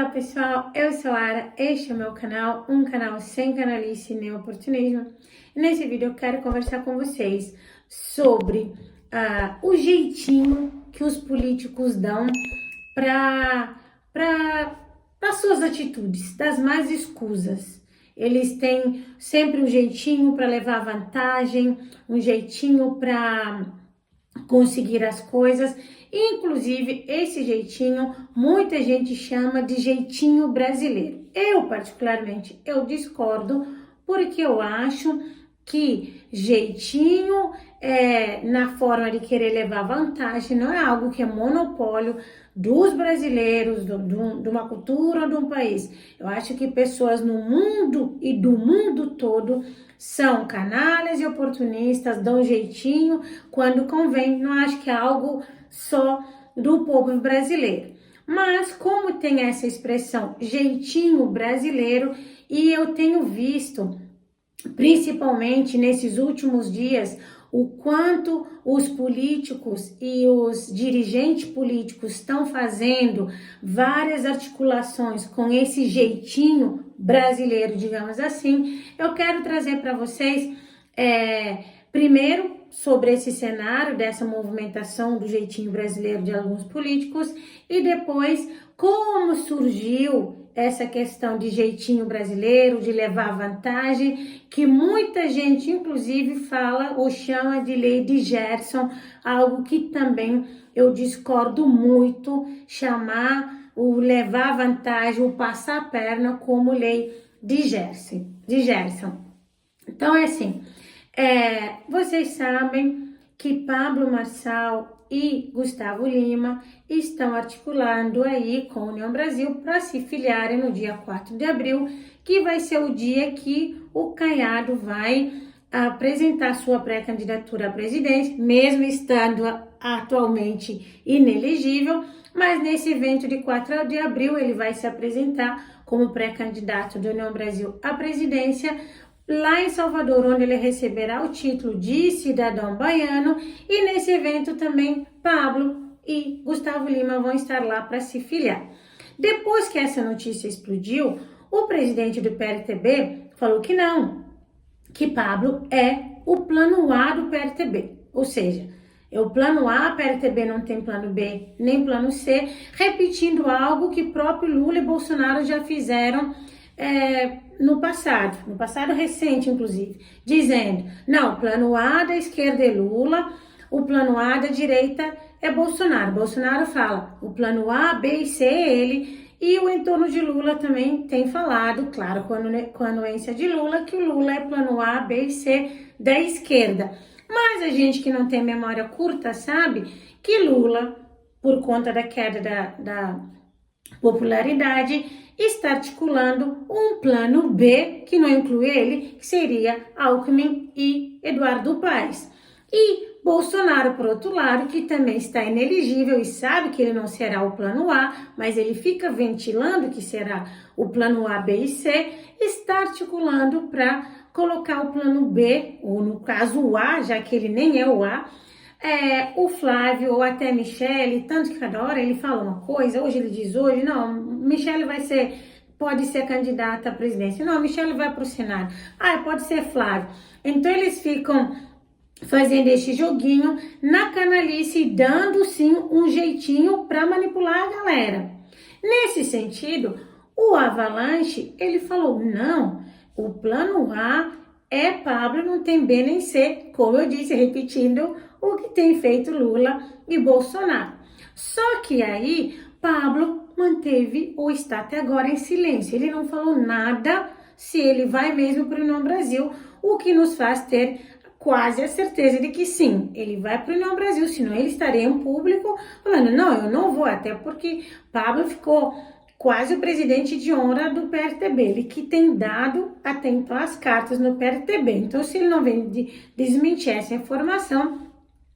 Olá pessoal, eu sou a Ara, este é o meu canal, um canal sem canalice nem oportunismo. E nesse vídeo eu quero conversar com vocês sobre o jeitinho que os políticos dão para suas atitudes, das mais escusas. Eles têm sempre um jeitinho para levar vantagem, um jeitinho para conseguir as coisas. Inclusive, esse jeitinho, muita gente chama de jeitinho brasileiro. Eu, particularmente, eu discordo, porque eu acho que jeitinho na forma de querer levar vantagem não é algo que é monopólio dos brasileiros, de uma cultura ou de um país. Eu acho que pessoas no mundo e do mundo todo são canalhas e oportunistas, dão jeitinho quando convém. Não acho que é algo só do povo brasileiro. Mas como tem essa expressão jeitinho brasileiro, e eu tenho visto, principalmente nesses últimos dias, o quanto os políticos e os dirigentes políticos estão fazendo várias articulações com esse jeitinho brasileiro, digamos assim, eu quero trazer para vocês, primeiro, sobre esse cenário dessa movimentação do jeitinho brasileiro de alguns políticos e depois como surgiu essa questão de jeitinho brasileiro, de levar vantagem, que muita gente inclusive fala ou chama de lei de Gerson, algo que também eu discordo muito, chamar o levar vantagem, o passar a perna como lei de Gerson. Então é assim, vocês sabem que Pablo Marçal e Gustavo Lima estão articulando aí com a União Brasil para se filiarem no dia 4 de abril, que vai ser o dia que o Caiado vai apresentar sua pré-candidatura à presidência, mesmo estando atualmente inelegível, mas nesse evento de 4 de abril ele vai se apresentar como pré-candidato da União Brasil à presidência, lá em Salvador, onde ele receberá o título de cidadão baiano, e nesse evento também Pablo e Gustavo Lima vão estar lá para se filiar. Depois que essa notícia explodiu, o presidente do PRTB falou que não, que Pablo é o plano A do PRTB, ou seja, é o plano A, PRTB não tem plano B nem plano C, repetindo algo que próprio Lula e Bolsonaro já fizeram no passado recente, inclusive, dizendo, não, o plano A da esquerda é Lula, o plano A da direita é Bolsonaro. Bolsonaro fala, o plano A, B e C é ele, e o entorno de Lula também tem falado, claro, com a anuência de Lula, que o Lula é plano A, B e C da esquerda. Mas a gente que não tem memória curta sabe que Lula, por conta da queda da popularidade, está articulando um plano B, que não inclui ele, que seria Alckmin e Eduardo Paes. E Bolsonaro, por outro lado, que também está inelegível e sabe que ele não será o plano A, mas ele fica ventilando que será o plano A, B e C, está articulando para colocar o plano B, ou no caso o A, já que ele nem é o A, o Flávio ou até Michele, tanto que cada hora ele fala uma coisa, hoje ele diz não, Michele pode ser candidata à presidência, não, Michele vai para o Senado, pode ser Flávio. Então eles ficam fazendo este joguinho na canalice, dando sim um jeitinho para manipular a galera. Nesse sentido, o Avalanche, ele falou, não, o plano A é Pablo, não tem B nem C, como eu disse, repetindo o que tem feito Lula e Bolsonaro. Só que aí, Pablo manteve ou está até agora em silêncio. Ele não falou nada se ele vai mesmo para o União Brasil, o que nos faz ter quase a certeza de que sim, ele vai para o União Brasil, senão ele estaria em público falando, não, eu não vou, até porque Pablo ficou quase o presidente de honra do PRTB, ele que tem dado até então as cartas no PRTB. Então, se ele não vem desmentir essa informação,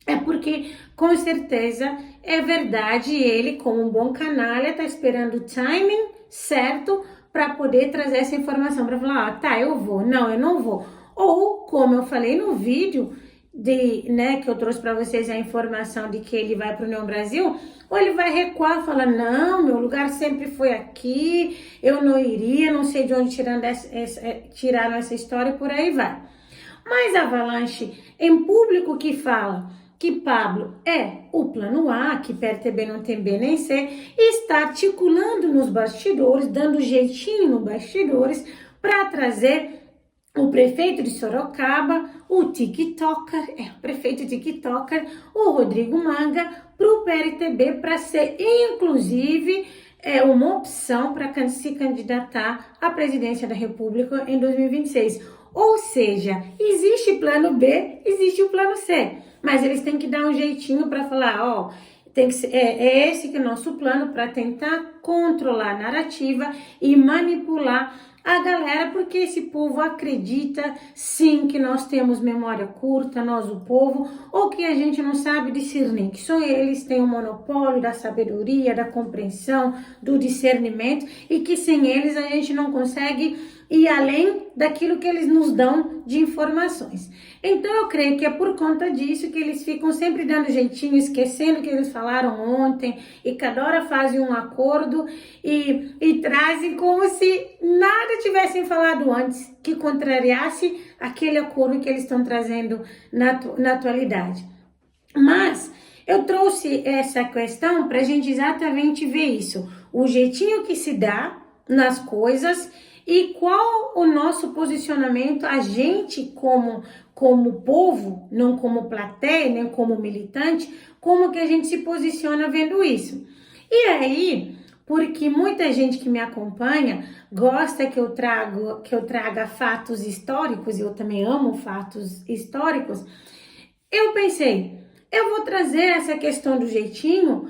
é porque, com certeza, é verdade, ele, como um bom canalha, está esperando o timing certo para poder trazer essa informação, para falar, tá, eu vou, não, eu não vou. Ou, como eu falei no vídeo, né, que eu trouxe para vocês a informação de que ele vai para o União Brasil, ou ele vai recuar e falar, não, meu lugar sempre foi aqui, eu não iria, não sei de onde tiraram essa história e por aí vai. Mas a Avalanche, em público que fala que Pablo é o plano A, que PRTB não tem B nem C, está articulando nos bastidores, dando jeitinho nos bastidores para trazer o prefeito de Sorocaba, o prefeito TikToker, o Rodrigo Manga, para o PRTB, para ser, inclusive, uma opção para se candidatar à presidência da República em 2026. Ou seja, existe plano B, existe o plano C, mas eles têm que dar um jeitinho para falar, ó, tem que ser, é esse que é o nosso plano para tentar controlar a narrativa e manipular a galera, porque esse povo acredita sim que nós temos memória curta, nós o povo, ou que a gente não sabe discernir, que só eles têm o monopólio da sabedoria, da compreensão, do discernimento, e que sem eles a gente não consegue ir além daquilo que eles nos dão de informações. Então eu creio que é por conta disso que eles ficam sempre dando jeitinho, esquecendo o que eles falaram ontem, e cada hora fazem um acordo e trazem como se nada tivessem falado antes que contrariasse aquele acordo que eles estão trazendo na atualidade. Mas eu trouxe essa questão para a gente exatamente ver isso, o jeitinho que se dá nas coisas e qual o nosso posicionamento, a gente como povo, não como plateia, nem como militante, como que a gente se posiciona vendo isso. E aí, porque muita gente que me acompanha gosta que eu traga fatos históricos, e eu também amo fatos históricos, eu pensei, eu vou trazer essa questão do jeitinho,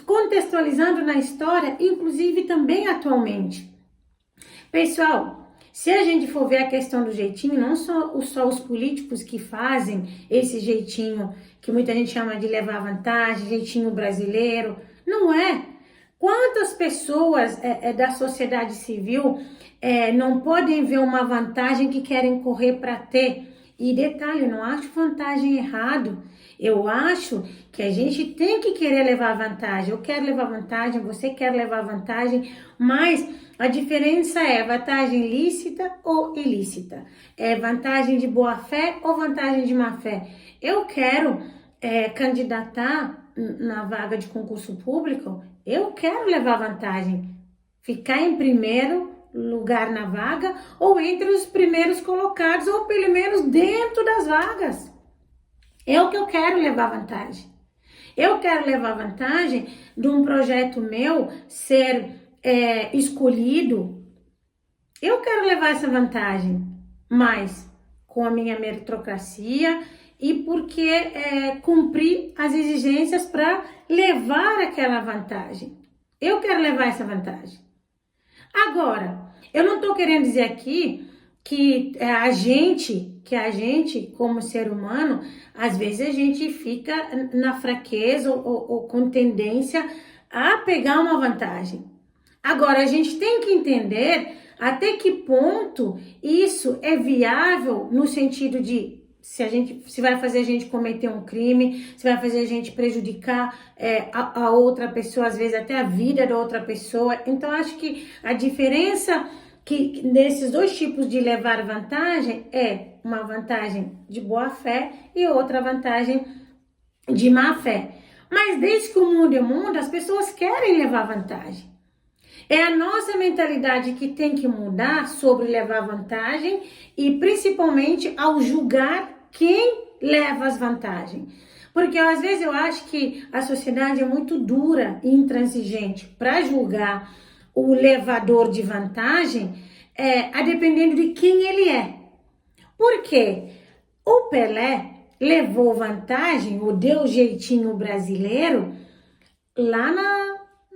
contextualizando na história, inclusive também atualmente. Pessoal, se a gente for ver a questão do jeitinho, não só os políticos que fazem esse jeitinho, que muita gente chama de levar vantagem, jeitinho brasileiro, não é. Quantas pessoas da sociedade civil não podem ver uma vantagem que querem correr para ter? E detalhe, eu não acho vantagem errado. Eu acho que a gente tem que querer levar vantagem. Eu quero levar vantagem, você quer levar vantagem, mas a diferença é vantagem lícita ou ilícita. É vantagem de boa fé ou vantagem de má fé. Eu quero candidatar na vaga de concurso público, eu quero levar vantagem. Ficar em primeiro lugar na vaga ou entre os primeiros colocados ou pelo menos dentro das vagas. É o que eu quero levar vantagem. Eu quero levar vantagem de um projeto meu ser escolhido. Eu quero levar essa vantagem, mas com a minha meritocracia e porque cumprir as exigências para levar aquela vantagem. Eu quero levar essa vantagem. Agora, eu não estou querendo dizer aqui que a gente, como ser humano, às vezes a gente fica na fraqueza ou com tendência a pegar uma vantagem. Agora, a gente tem que entender até que ponto isso é viável no sentido de se vai fazer a gente cometer um crime, se vai fazer a gente prejudicar a outra pessoa, às vezes até a vida da outra pessoa. Então, acho que a diferença que nesses dois tipos de levar vantagem é uma vantagem de boa fé e outra vantagem de má fé. Mas desde que o mundo é mundo, as pessoas querem levar vantagem. É a nossa mentalidade que tem que mudar sobre levar vantagem e principalmente ao julgar quem leva as vantagens. Porque às vezes eu acho que a sociedade é muito dura e intransigente para julgar o levador de vantagem, a dependendo de quem ele é. Por quê? O Pelé levou vantagem, ou deu jeitinho brasileiro, lá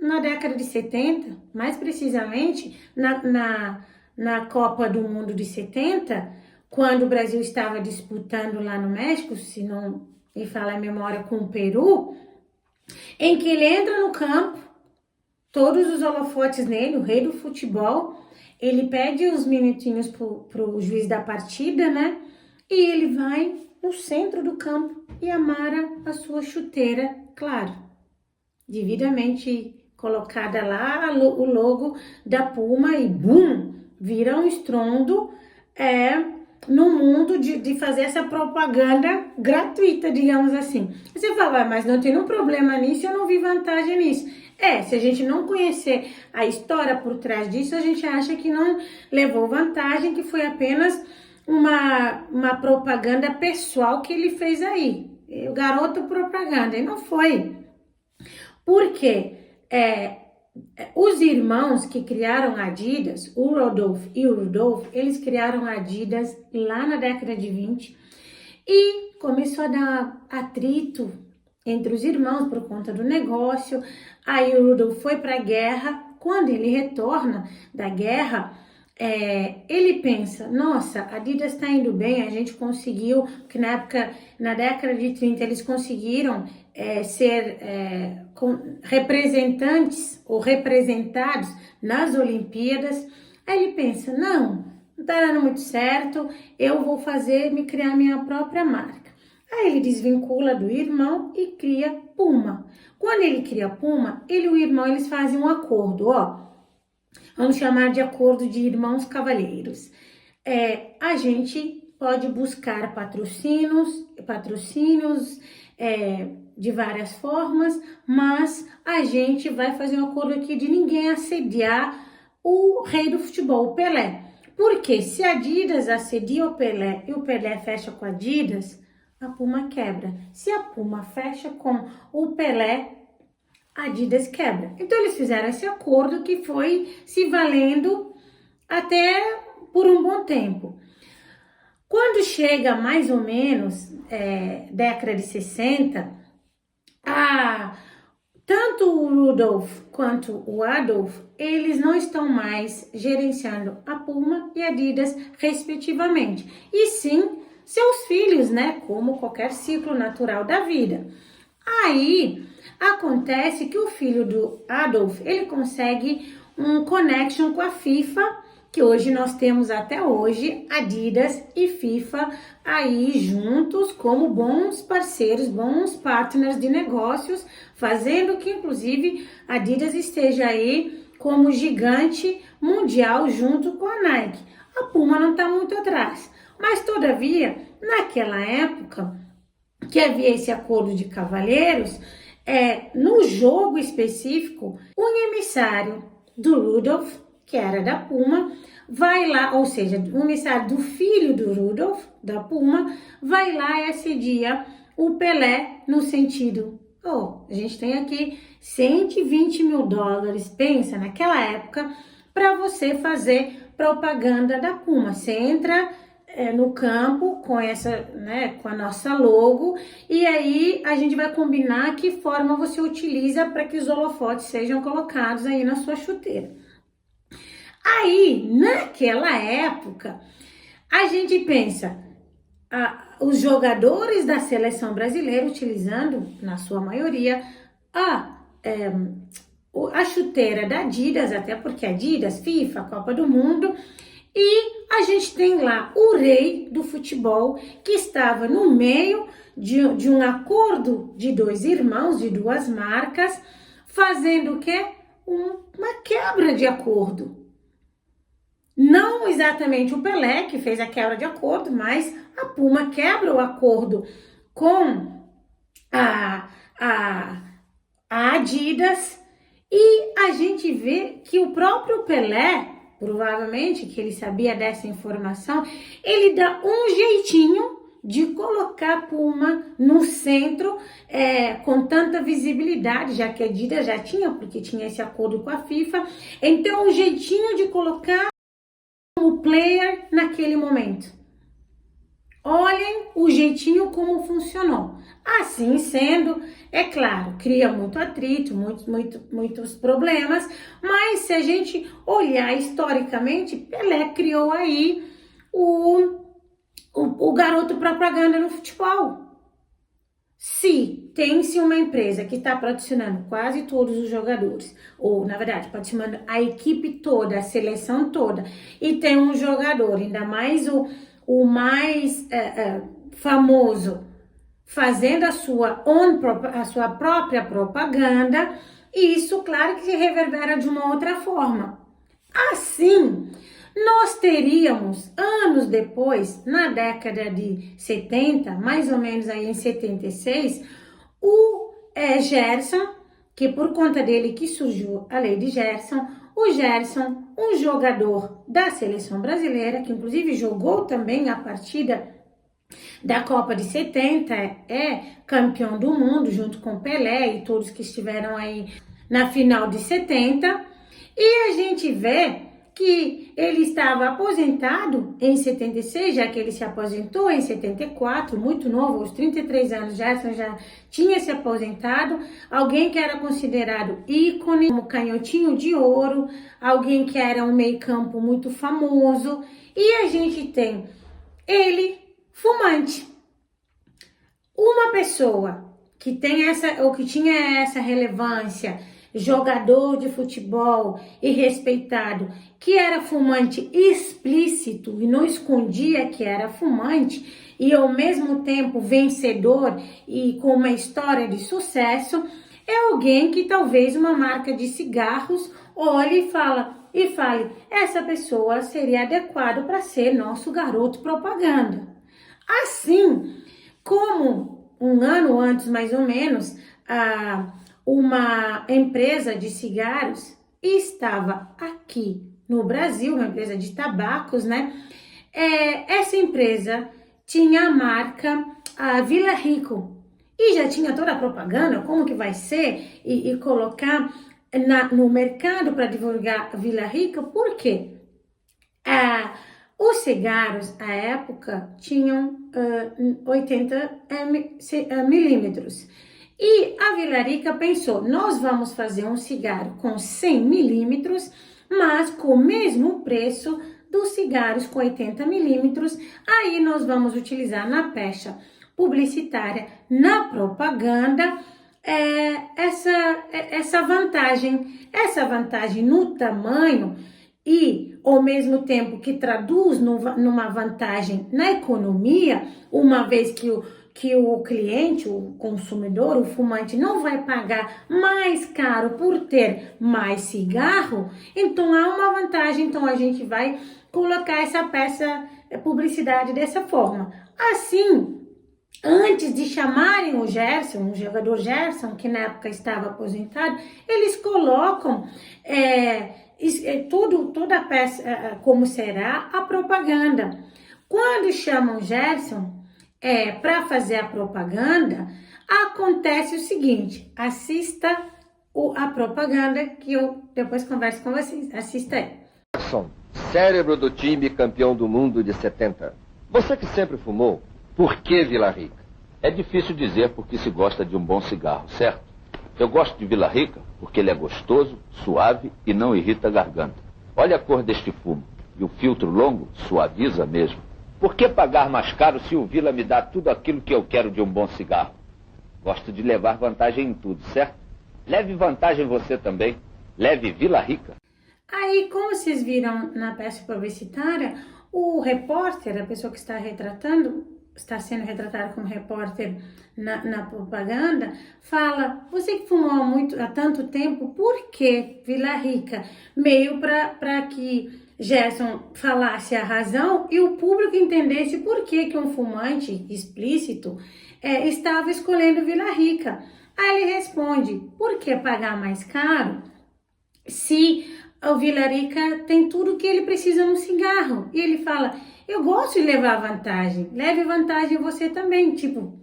na década de 70, mais precisamente na Copa do Mundo de 70, quando o Brasil estava disputando lá no México, se não me falar a memória, com o Peru, em que ele entra no campo, todos os holofotes nele, o rei do futebol, ele pede uns minutinhos pro juiz da partida, né? E ele vai no centro do campo e amara a sua chuteira, claro, devidamente colocada lá o logo da Puma e bum, vira um estrondo no mundo de fazer essa propaganda gratuita, digamos assim. Você fala, mas não tem nenhum problema nisso, eu não vi vantagem nisso. Se a gente não conhecer a história por trás disso, a gente acha que não levou vantagem, que foi apenas uma propaganda pessoal que ele fez aí. O garoto propaganda, e não foi. Porque os irmãos que criaram a Adidas, o Rodolphe e o Rudolf, eles criaram a Adidas lá na década de 20 e começou a dar atrito entre os irmãos por conta do negócio. Aí o Rudolf foi para a guerra. Quando ele retorna da guerra, ele pensa, nossa, a Adidas está indo bem, a gente conseguiu, porque na década de 30 eles conseguiram ser representantes ou representados nas Olimpíadas. Aí ele pensa, não tá dando muito certo, eu vou me criar minha própria marca. Aí ele desvincula do irmão e cria Puma. Quando ele cria Puma, ele e o irmão, eles fazem um acordo, vamos chamar de acordo de irmãos cavalheiros. A gente pode buscar patrocínios de várias formas, mas a gente vai fazer um acordo aqui de ninguém assediar o rei do futebol, o Pelé. Porque se a Adidas assedia o Pelé e o Pelé fecha com a Adidas, a Puma quebra. Se a Puma fecha com o Pelé, a Adidas quebra. Então eles fizeram esse acordo que foi se valendo até por um bom tempo. Quando chega mais ou menos década de 60, tanto o Rudolf quanto o Adolf, eles não estão mais gerenciando a Puma e a Adidas respectivamente, e sim seus filhos, né, como qualquer ciclo natural da vida. Aí acontece que o filho do Adolf, ele consegue um connection com a FIFA, que hoje nós temos até hoje Adidas e FIFA aí juntos como bons parceiros, bons partners de negócios, fazendo que inclusive a Adidas esteja aí como gigante mundial junto com a Nike. A Puma não está muito atrás, mas todavia, naquela época que havia esse acordo de cavalheiros, no jogo específico, um emissário do Rudolf, que era da Puma, vai lá, ou seja, um emissário do filho do Rudolf, da Puma, vai lá e assedia o Pelé no sentido, a gente tem aqui 120 mil dólares, pensa, naquela época, para você fazer propaganda da Puma. Você entra no campo com com a nossa logo, e aí a gente vai combinar que forma você utiliza para que os holofotes sejam colocados aí na sua chuteira. Aí, naquela época, a gente pensa, os jogadores da seleção brasileira utilizando, na sua maioria, a chuteira da Adidas, até porque Adidas, FIFA, Copa do Mundo, e a gente tem lá o rei do futebol que estava no meio de um acordo de dois irmãos, de duas marcas, fazendo o quê? Uma quebra de acordo. Não exatamente o Pelé que fez a quebra de acordo, mas a Puma quebra o acordo com a Adidas, e a gente vê que o próprio Pelé, provavelmente que ele sabia dessa informação, ele dá um jeitinho de colocar a Puma no centro com tanta visibilidade, já que a Adidas já tinha, porque tinha esse acordo com a FIFA, então um jeitinho de colocar o player naquele momento. Olhem o jeitinho como funcionou. Assim sendo, é claro, cria muito atrito, muitos problemas, mas se a gente olhar historicamente, Pelé criou aí o garoto propaganda no futebol. Se tem-se uma empresa que está patrocinando quase todos os jogadores, ou na verdade patrocinando a equipe toda, a seleção toda, e tem um jogador, ainda mais o mais famoso fazendo a sua própria propaganda, e isso, claro, que se reverbera de uma outra forma. Assim, nós teríamos, anos depois, na década de 70, mais ou menos aí em 76, o Gerson, que por conta dele que surgiu a lei de Gerson, o Gerson, um jogador da seleção brasileira, que inclusive jogou também a partida da Copa de 70, é campeão do mundo junto com Pelé e todos que estiveram aí na final de 70, e a gente vê que ele estava aposentado em 76, já que ele se aposentou em 74, muito novo, aos 33 anos, Gerson já tinha se aposentado, alguém que era considerado ícone, como canhotinho de ouro, alguém que era um meio-campo muito famoso, e a gente tem ele fumante. Uma pessoa que tem ou que tinha essa relevância, jogador de futebol e respeitado, que era fumante explícito e não escondia que era fumante, e ao mesmo tempo vencedor e com uma história de sucesso, é alguém que talvez uma marca de cigarros olhe e fale, essa pessoa seria adequado para ser nosso garoto propaganda. Assim, como um ano antes, mais ou menos, uma empresa de cigarros estava aqui no Brasil, uma empresa de tabacos, né? Essa empresa tinha a marca Vila Rico e já tinha toda a propaganda, como que vai ser, e colocar no mercado para divulgar Vila Rica. Por quê? Os cigarros, à época, tinham 80 milímetros. E a Vila Rica pensou, nós vamos fazer um cigarro com 100 milímetros, mas com o mesmo preço dos cigarros com 80 milímetros. Aí nós vamos utilizar na pecha publicitária, na propaganda, essa vantagem no tamanho, e ao mesmo tempo que traduz numa vantagem na economia, uma vez que o cliente, o consumidor, o fumante não vai pagar mais caro por ter mais cigarro, então há uma vantagem, então a gente vai colocar essa peça publicidade dessa forma. Assim, antes de chamarem o Gerson, o jogador Gerson, que na época estava aposentado, eles colocam toda a peça, como será a propaganda. Quando chamam o Gerson para fazer a propaganda, acontece o seguinte, assista a propaganda que eu depois converso com vocês, assista aí. Gerson, cérebro do time campeão do mundo de 70. Você que sempre fumou, por que Vila Rica? É difícil dizer porque se gosta de um bom cigarro, certo? Eu gosto de Vila Rica porque ele é gostoso, suave e não irrita a garganta. Olha a cor deste fumo. E o filtro longo suaviza mesmo. Por que pagar mais caro se o Vila me dá tudo aquilo que eu quero de um bom cigarro? Gosto de levar vantagem em tudo, certo? Leve vantagem você também. Leve Vila Rica. Aí, como vocês viram na peça publicitária, o repórter, a pessoa que está sendo retratada como repórter na propaganda, fala, você que fumou há tanto tempo, por que Vila Rica? Meio para que Gerson falasse a razão e o público entendesse por que um fumante explícito estava escolhendo Vila Rica. Aí ele responde, por que pagar mais caro se o Vila Rica tem tudo que ele precisa no cigarro? E ele fala, eu gosto de levar vantagem, leve vantagem você também, tipo,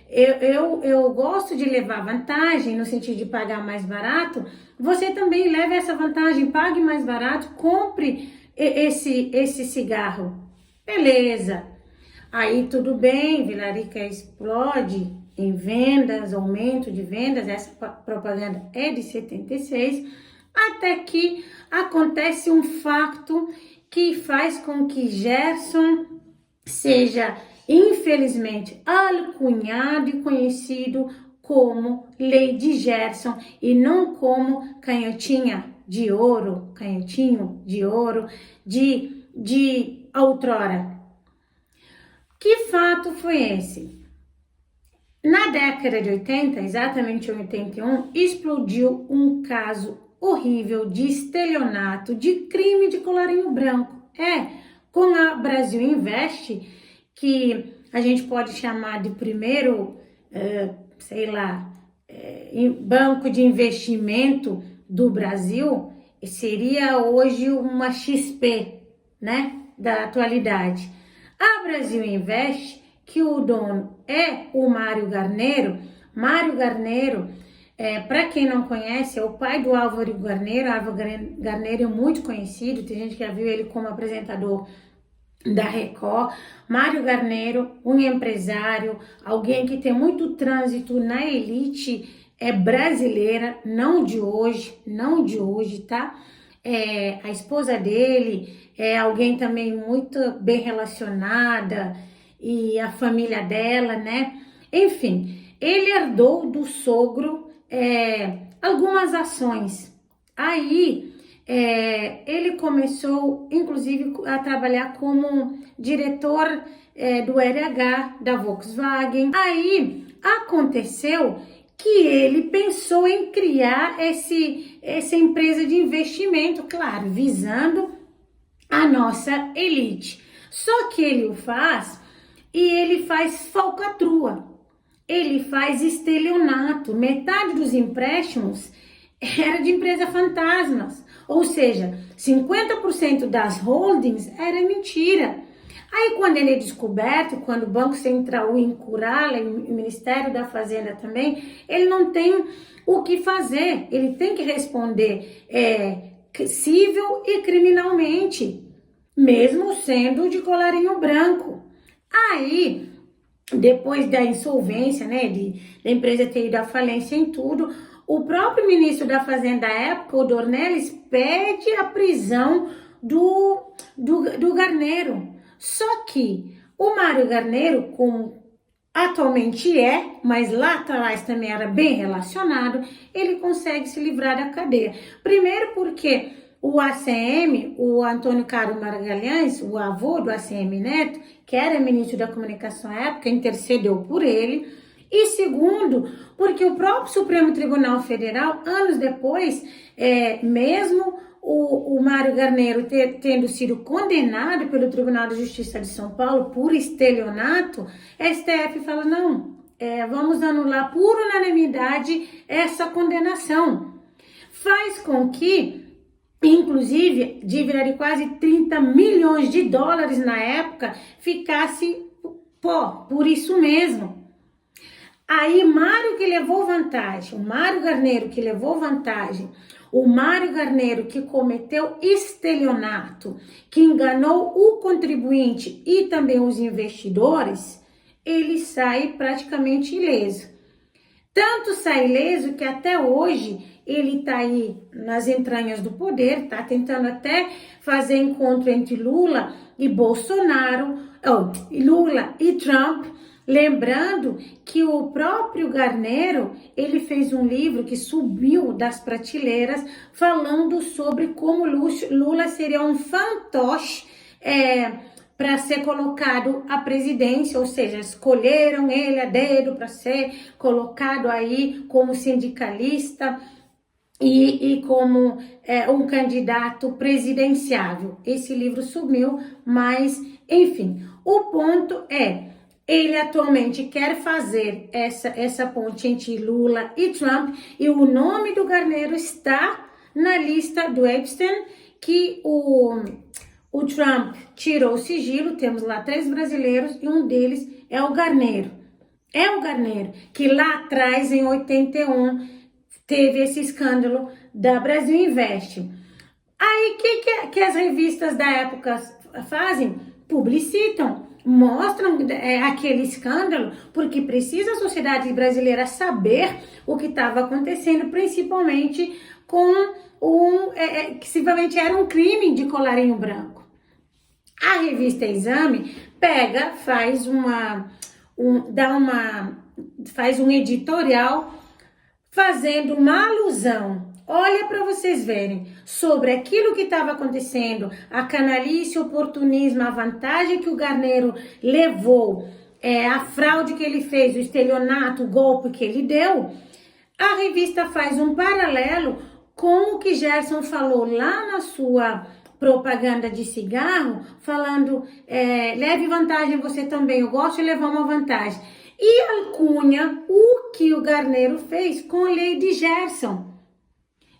eu gosto de levar vantagem no sentido de pagar mais barato, você também leve essa vantagem, pague mais barato, compre esse cigarro. Beleza. Aí tudo bem, Vila Rica explode em vendas, aumento de vendas, essa propaganda é de 76, até que acontece um fato que faz com que Gerson seja, infelizmente, alcunhado e conhecido como Lady Gerson e não como canhotinho de ouro de outrora. Que fato foi esse? Na década de 80, exatamente em 81, explodiu um caso horrível de estelionato, de crime de colarinho branco. Com a Brasil Invest, que a gente pode chamar de primeiro, banco de investimento do Brasil, seria hoje uma XP, né, da atualidade. A Brasil Invest, que o dono é o Mário Garneiro. Mário Garneiro, para quem não conhece, é o pai do Álvaro Garneiro. Álvaro Garneiro é muito conhecido, tem gente que já viu ele como apresentador da Record. Mário Garneiro, um empresário, alguém que tem muito trânsito na elite brasileira, não de hoje, tá? A esposa dele é alguém também muito bem relacionada, e a família dela, né? Enfim, ele herdou do sogro algumas ações. Aí, ele começou, inclusive, a trabalhar como diretor do RH da Volkswagen. Aí, aconteceu que ele pensou em criar essa empresa de investimento, claro, visando a nossa elite. Só que ele faz falcatrua, ele faz estelionato. Metade dos empréstimos era de empresa fantasmas, ou seja, 50% das holdings era mentira. Aí quando ele é descoberto, quando o Banco Central o encurrala, e o Ministério da Fazenda também, ele não tem o que fazer, ele tem que responder civil e criminalmente, mesmo sendo de colarinho branco. Aí, depois da insolvência, né, da empresa ter ido à falência em tudo, o próprio ministro da Fazenda da época, o Dornelles, pede a prisão do Garneiro. Só que o Mário Garneiro, como atualmente mas lá atrás também era bem relacionado, ele consegue se livrar da cadeia. Primeiro porque o ACM, o Antônio Carlos Magalhães, o avô do ACM Neto, que era ministro da Comunicação à época, intercedeu por ele. E segundo, porque o próprio Supremo Tribunal Federal, anos depois, mesmo o Mário Garneiro tendo sido condenado pelo Tribunal de Justiça de São Paulo por estelionato, a STF fala, não, vamos anular por unanimidade essa condenação. Faz com que, inclusive, dívida de quase 30 milhões de dólares na época, ficasse por isso mesmo. Aí, Mário que levou vantagem, o Mário Garneiro que levou vantagem, o Mário Garneiro que cometeu estelionato, que enganou o contribuinte e também os investidores, ele sai praticamente ileso. Tanto sai ileso que até hoje ele está aí nas entranhas do poder, está tentando até fazer encontro entre Lula e Bolsonaro, Lula e Trump. Lembrando que o próprio Garneiro, ele fez um livro que subiu das prateleiras falando sobre como Lula seria um fantoche para ser colocado à presidência, ou seja, escolheram ele a dedo para ser colocado aí como sindicalista e como um candidato presidenciável. Esse livro sumiu, mas enfim, o ponto ele atualmente quer fazer essa ponte entre Lula e Trump, e o nome do Garneiro está na lista do Epstein, que o Trump tirou o sigilo. Temos lá 3 brasileiros e um deles é o Garneiro. É o Garneiro, que lá atrás, em 81, teve esse escândalo da Brasil Invest. Aí, o que as revistas da época fazem? Publicitam, mostram aquele escândalo, porque precisa a sociedade brasileira saber o que estava acontecendo, principalmente com que simplesmente era um crime de colarinho branco. A revista Exame pega, faz um editorial fazendo uma alusão Olha para vocês verem sobre aquilo que estava acontecendo, a canalice, o oportunismo, a vantagem que o Garneiro levou, a fraude que ele fez, o estelionato, o golpe que ele deu. A revista faz um paralelo com o que Gerson falou lá na sua propaganda de cigarro, falando, leve vantagem você também, eu gosto de levar uma vantagem. E alcunha o que o Garneiro fez com a lei de Gerson.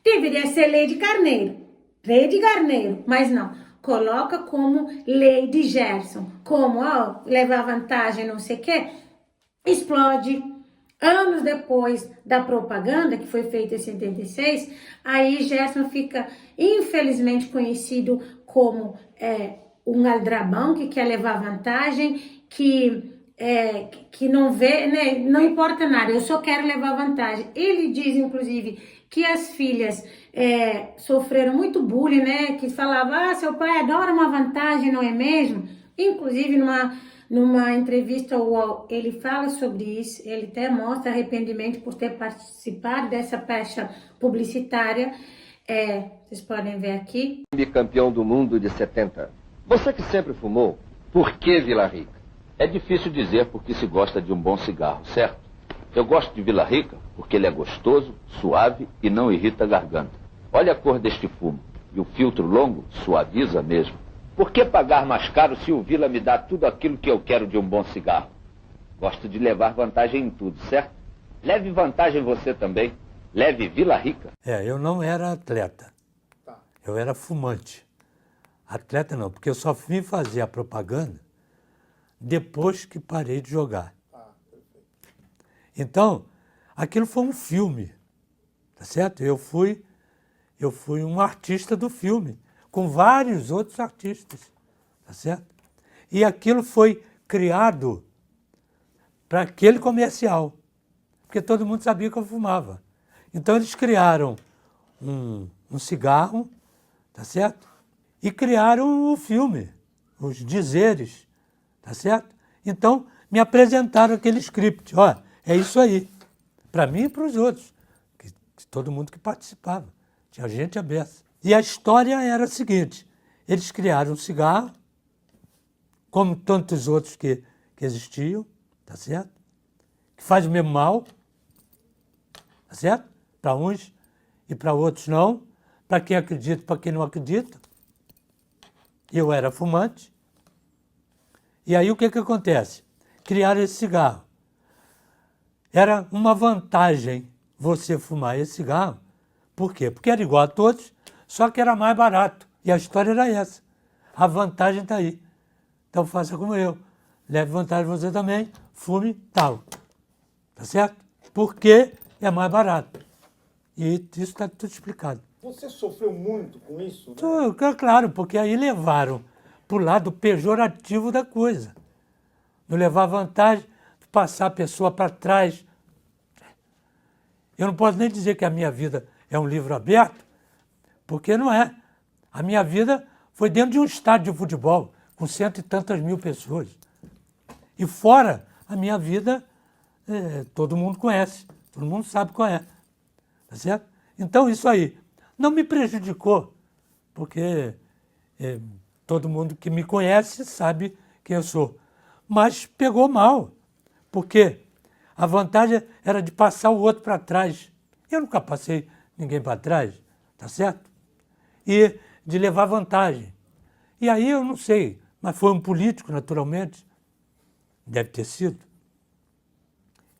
Deveria ser lei de Garneiro, mas não. Coloca como lei de Gerson, como levar vantagem, não sei o quê, explode. Anos depois da propaganda, que foi feita em 76, aí Gerson fica, infelizmente, conhecido como um aldrabão, que quer levar vantagem, que não vê, né, não importa nada, eu só quero levar vantagem. Ele diz, inclusive, que as filhas sofreram muito bullying, né, que falava, seu pai adora uma vantagem, não é mesmo? Inclusive, numa entrevista ao UOL, ele fala sobre isso, ele até mostra arrependimento por ter participado dessa pecha publicitária. Vocês podem ver aqui. Campeão do mundo de 70. Você que sempre fumou, por que Vila Rica? É difícil dizer porque se gosta de um bom cigarro, certo? Eu gosto de Vila Rica porque ele é gostoso, suave e não irrita a garganta. Olha a cor deste fumo. E o filtro longo suaviza mesmo. Por que pagar mais caro se o Vila me dá tudo aquilo que eu quero de um bom cigarro? Gosto de levar vantagem em tudo, certo? Leve vantagem você também. Leve Vila Rica. Eu não era atleta. Eu era fumante. Atleta não, porque eu só vim fazer a propaganda depois que parei de jogar. Então, aquilo foi um filme, tá certo? Eu fui um artista do filme, com vários outros artistas, tá certo? E aquilo foi criado para aquele comercial, porque todo mundo sabia que eu fumava. Então eles criaram um cigarro, tá certo? E criaram o filme, os dizeres, tá certo? Então me apresentaram aquele script, é isso aí, para mim e para os outros, que todo mundo que participava, tinha gente à beça. E a história era a seguinte, eles criaram um cigarro, como tantos outros que existiam, tá certo? Que faz o mesmo mal, tá certo? Para uns e para outros não, para quem acredita e para quem não acredita. Eu era fumante. E aí o que acontece? Criaram esse cigarro. Era uma vantagem você fumar esse cigarro. Por quê? Porque era igual a todos, só que era mais barato. E a história era essa. A vantagem está aí. Então faça como eu. Leve vantagem você também, fume tal. Tá certo? Porque é mais barato. E isso está tudo explicado. Você sofreu muito com isso? Né? Claro, porque aí levaram para o lado pejorativo da coisa. Não levar vantagem, passar a pessoa para trás. Eu não posso nem dizer que a minha vida é um livro aberto, porque não é. A minha vida foi dentro de um estádio de futebol, com 100 e tantas mil pessoas. E fora, a minha vida, todo mundo conhece, todo mundo sabe qual é. Tá certo? Então, isso aí não me prejudicou, porque todo mundo que me conhece sabe quem eu sou. Mas pegou mal, porque a vantagem era de passar o outro para trás. Eu nunca passei ninguém para trás, tá certo? E de levar vantagem. E aí eu não sei, mas foi um político, naturalmente, deve ter sido,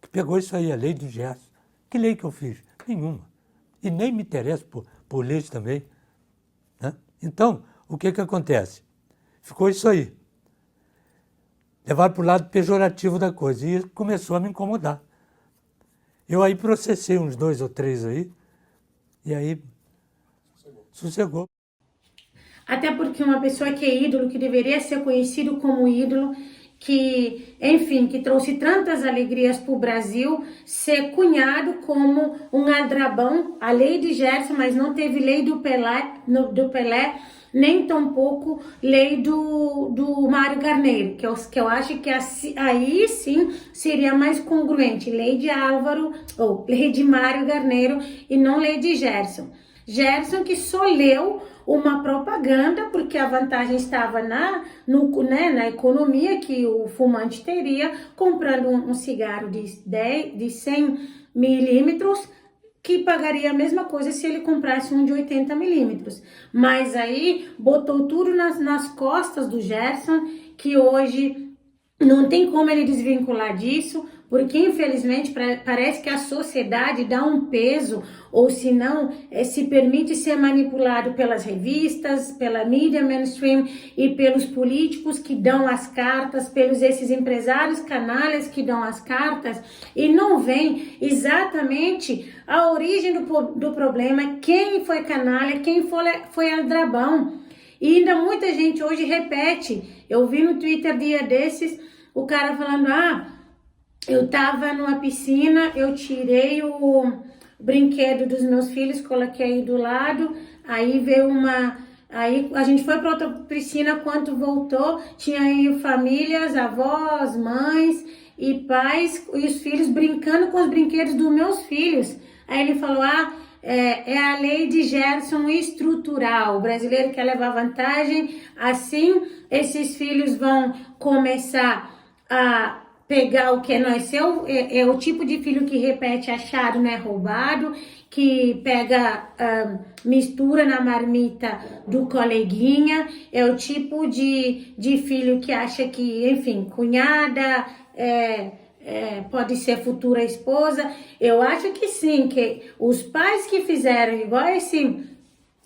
que pegou isso aí, a lei de Gerson. Que lei que eu fiz? Nenhuma. E nem me interesso por leis também. Né? Então, o que acontece? Ficou isso aí. Levaram para o lado pejorativo da coisa e começou a me incomodar. Eu aí processei uns 2 ou 3 aí, e aí sossegou. Até porque uma pessoa que é ídolo, que deveria ser conhecido como ídolo, que, enfim, que trouxe tantas alegrias para o Brasil, ser cunhado como um aldrabão, a lei de Gerson, mas não teve lei do Pelé, nem tampouco lei do Mário Carneiro, que eu acho que aí sim seria mais congruente, lei de Álvaro, ou lei de Mário Carneiro e não lei de Gerson. Gerson que só leu uma propaganda, porque a vantagem estava na economia que o fumante teria, comprando um cigarro de 100 milímetros, que pagaria a mesma coisa se ele comprasse um de 80 milímetros. Mas aí botou tudo nas costas do Gerson, que hoje não tem como ele desvincular disso, porque infelizmente parece que a sociedade dá um peso, ou se não, se permite ser manipulado pelas revistas, pela mídia mainstream e pelos políticos que dão as cartas, pelos esses empresários canalhas que dão as cartas, e não vem exatamente a origem do problema, quem foi canalha, quem foi aldrabão. E ainda muita gente hoje repete, eu vi no Twitter dia desses, o cara falando, eu tava numa piscina, eu tirei o brinquedo dos meus filhos, coloquei aí do lado, aí veio aí a gente foi para outra piscina, quando voltou, tinha aí famílias, avós, mães e pais, e os filhos brincando com os brinquedos dos meus filhos. Aí ele falou, é a lei de Gerson estrutural, o brasileiro quer levar vantagem, assim esses filhos vão começar a pegar o que não é seu, é o tipo de filho que repete achado, não é roubado, que pega, mistura na marmita do coleguinha, é o tipo de filho que acha que, enfim, cunhada, pode ser futura esposa. Eu acho que sim, que os pais que fizeram igual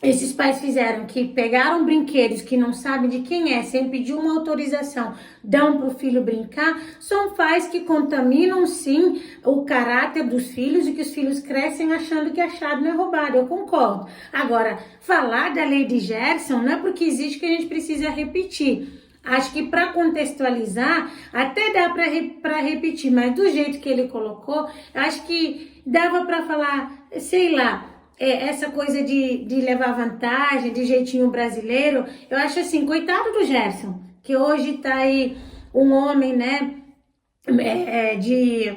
esses pais fizeram, que pegaram brinquedos que não sabem de quem é, sem pedir uma autorização, dão para o filho brincar, são pais que contaminam sim o caráter dos filhos e que os filhos crescem achando que achado não é roubado, eu concordo. Agora, falar da lei de Gerson não é porque existe que a gente precisa repetir. Acho que para contextualizar, até dá para repetir, mas do jeito que ele colocou, acho que dava para falar, sei lá, essa coisa de levar vantagem, de jeitinho brasileiro. Eu acho assim, coitado do Gerson, que hoje tá aí um homem, né, de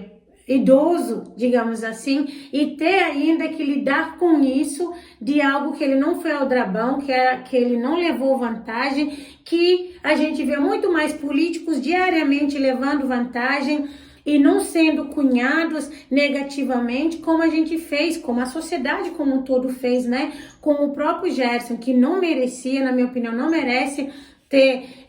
idoso, digamos assim, e ter ainda que lidar com isso, de algo que ele não foi aldrabão, que ele não levou vantagem, que a gente vê muito mais políticos diariamente levando vantagem e não sendo cunhados negativamente, como a gente fez, como a sociedade como um todo fez, né? Como o próprio Gerson, que não merecia, na minha opinião, não merece ter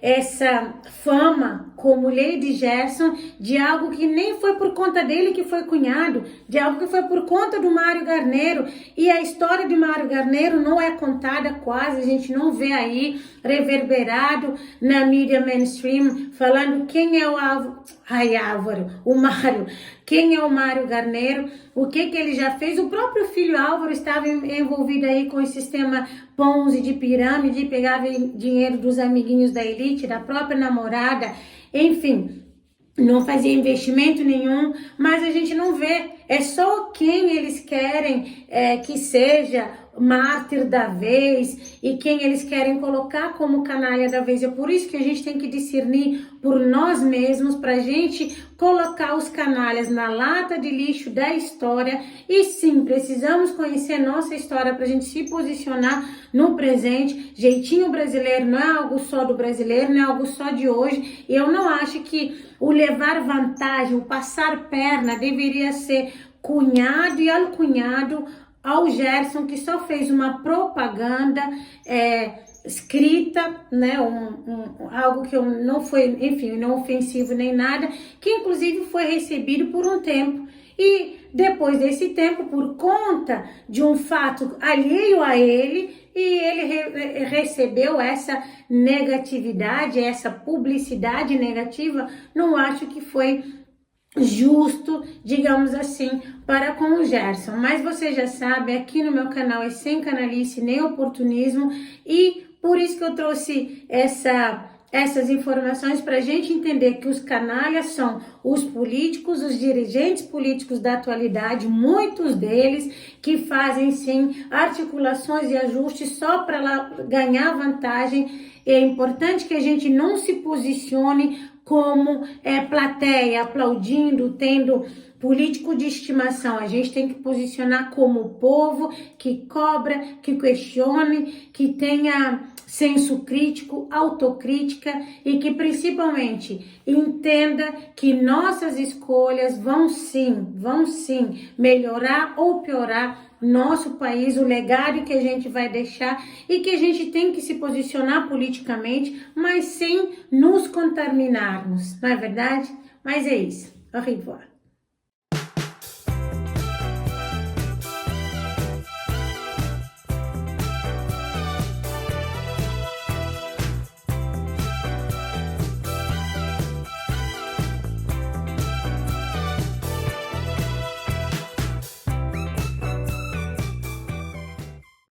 essa fama como lei de Gerson, de algo que nem foi por conta dele que foi cunhado, de algo que foi por conta do Mário Carneiro, e a história de Mário Carneiro não é contada quase, a gente não vê aí reverberado na mídia mainstream, falando quem é o Mário, quem é o Mário Carneiro, o que ele já fez. O próprio filho Álvaro estava envolvido aí com o sistema Ponzi de pirâmide, pegava dinheiro dos amiguinhos da elite, da própria namorada, enfim, não fazia investimento nenhum, mas a gente não vê, é só quem eles querem que seja mártir da vez e quem eles querem colocar como canalha da vez. É por isso que a gente tem que discernir por nós mesmos, pra gente colocar os canalhas na lata de lixo da história. E sim, precisamos conhecer nossa história pra gente se posicionar no presente. Jeitinho brasileiro não é algo só do brasileiro, não é algo só de hoje. E eu não acho que o levar vantagem, o passar perna deveria ser cunhado e alcunhado ao Gerson, que só fez uma propaganda escrita, né, algo que não foi, enfim, não ofensivo nem nada, que inclusive foi recebido por um tempo. E depois desse tempo, por conta de um fato alheio a ele, e ele recebeu essa negatividade, essa publicidade negativa, não acho que foi justo, digamos assim, para com o Gerson. Mas você já sabe, aqui no meu canal é sem canalice nem oportunismo, e por isso que eu trouxe essa essas informações para a gente entender que os canalhas são os políticos, os dirigentes políticos da atualidade, muitos deles que fazem sim articulações e ajustes só para ganhar vantagem. É importante que a gente não se posicione como plateia, aplaudindo, tendo político de estimação. A gente tem que posicionar como povo que cobra, que questione, que tenha senso crítico, autocrítica e que principalmente entenda que nossas escolhas vão sim melhorar ou piorar nosso país, o legado que a gente vai deixar e que a gente tem que se posicionar politicamente, mas sem nos contaminarmos, não é verdade? Mas é isso. Au revoir.